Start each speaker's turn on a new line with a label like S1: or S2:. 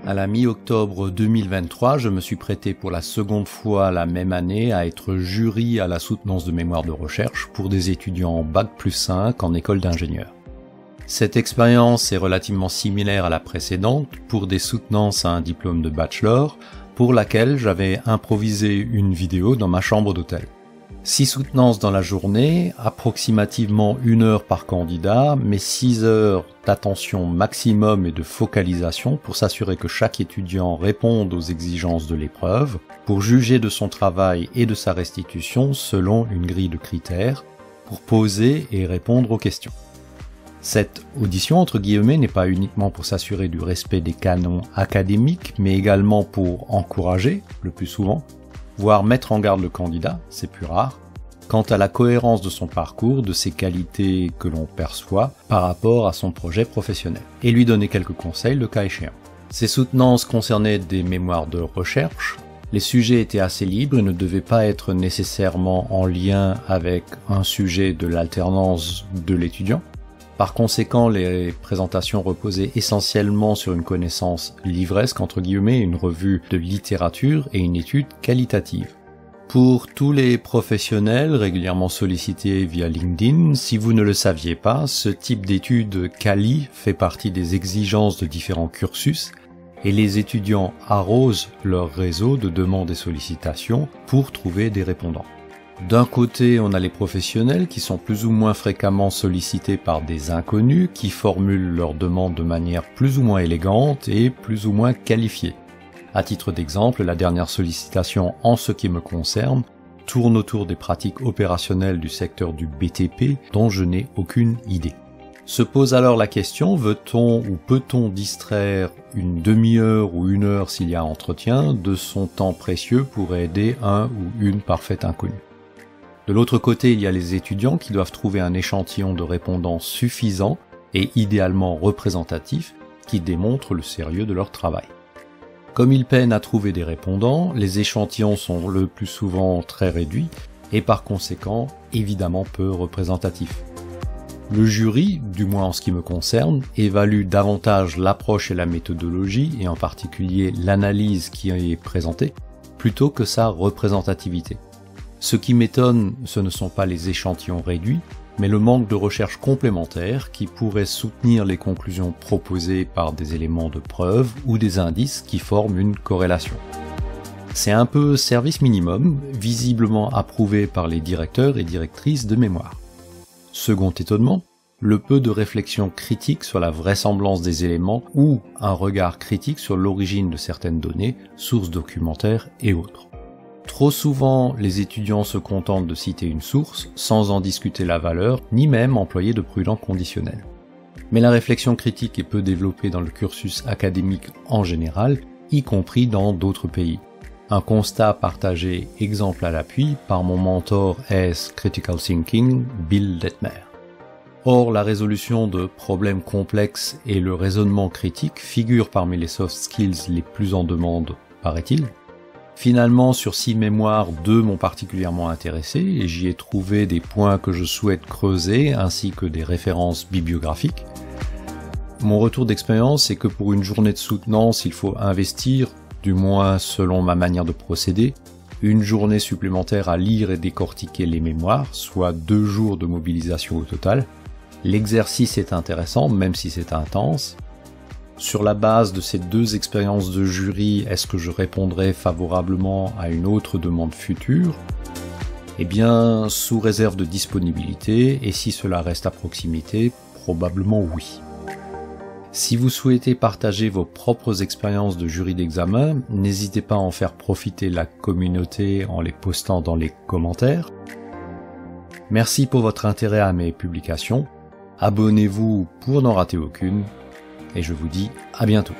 S1: À la mi-octobre 2023, je me suis prêté pour la seconde fois la même année à être jury à la soutenance de mémoire de recherche pour des étudiants Bac+5 en école d'ingénieur. Cette expérience est relativement similaire à la précédente pour des soutenances à un diplôme de bachelor pour laquelle j'avais improvisé une vidéo dans ma chambre d'hôtel. 6 soutenances dans la journée, approximativement 1 heure par candidat, mais 6 heures d'attention maximum et de focalisation pour s'assurer que chaque étudiant réponde aux exigences de l'épreuve, pour juger de son travail et de sa restitution selon une grille de critères, pour poser et répondre aux questions. Cette audition entre guillemets n'est pas uniquement pour s'assurer du respect des canons académiques, mais également pour encourager, le plus souvent, voire mettre en garde le candidat, c'est plus rare, quant à la cohérence de son parcours, de ses qualités que l'on perçoit par rapport à son projet professionnel, et lui donner quelques conseils le cas échéant. Ces soutenances concernaient des mémoires de recherche, les sujets étaient assez libres et ne devaient pas être nécessairement en lien avec un sujet de l'alternance de l'étudiant. Par conséquent, les présentations reposaient essentiellement sur une connaissance livresque, entre guillemets, une revue de littérature et une étude qualitative. Pour tous les professionnels régulièrement sollicités via LinkedIn, si vous ne le saviez pas, ce type d'étude quali fait partie des exigences de différents cursus et les étudiants arrosent leur réseau de demandes et sollicitations pour trouver des répondants. D'un côté, on a les professionnels qui sont plus ou moins fréquemment sollicités par des inconnus qui formulent leurs demandes de manière plus ou moins élégante et plus ou moins qualifiée. À titre d'exemple, la dernière sollicitation en ce qui me concerne tourne autour des pratiques opérationnelles du secteur du BTP dont je n'ai aucune idée. Se pose alors la question, veut-on ou peut-on distraire une demi-heure ou 1 heure s'il y a entretien de son temps précieux pour aider un ou une parfaite inconnue? De l'autre côté, il y a les étudiants qui doivent trouver un échantillon de répondants suffisant et idéalement représentatif qui démontre le sérieux de leur travail. Comme ils peinent à trouver des répondants, les échantillons sont le plus souvent très réduits et par conséquent évidemment peu représentatifs. Le jury, du moins en ce qui me concerne, évalue davantage l'approche et la méthodologie et en particulier l'analyse qui est présentée plutôt que sa représentativité. Ce qui m'étonne, ce ne sont pas les échantillons réduits, mais le manque de recherche complémentaire qui pourrait soutenir les conclusions proposées par des éléments de preuve ou des indices qui forment une corrélation. C'est un peu service minimum, visiblement approuvé par les directeurs et directrices de mémoire. Second étonnement, le peu de réflexion critique sur la vraisemblance des éléments ou un regard critique sur l'origine de certaines données, sources documentaires et autres. Trop souvent, les étudiants se contentent de citer une source, sans en discuter la valeur, ni même employer de prudents conditionnels. Mais la réflexion critique est peu développée dans le cursus académique en général, y compris dans d'autres pays. Un constat partagé, exemple à l'appui, par mon mentor S Critical Thinking, Bill Detmer. Or, la résolution de problèmes complexes et le raisonnement critique figurent parmi les soft skills les plus en demande, paraît-il. Finalement, sur 6 mémoires, 2 m'ont particulièrement intéressé et j'y ai trouvé des points que je souhaite creuser ainsi que des références bibliographiques. Mon retour d'expérience est que pour une journée de soutenance, il faut investir, du moins selon ma manière de procéder, une journée supplémentaire à lire et décortiquer les mémoires, soit 2 jours de mobilisation au total. L'exercice est intéressant, même si c'est intense. Sur la base de ces 2 expériences de jury, est-ce que je répondrai favorablement à une autre demande future? Eh bien, sous réserve de disponibilité, et si cela reste à proximité, probablement oui. Si vous souhaitez partager vos propres expériences de jury d'examen, n'hésitez pas à en faire profiter la communauté en les postant dans les commentaires. Merci pour votre intérêt à mes publications. Abonnez-vous pour n'en rater aucune. Et je vous dis à bientôt.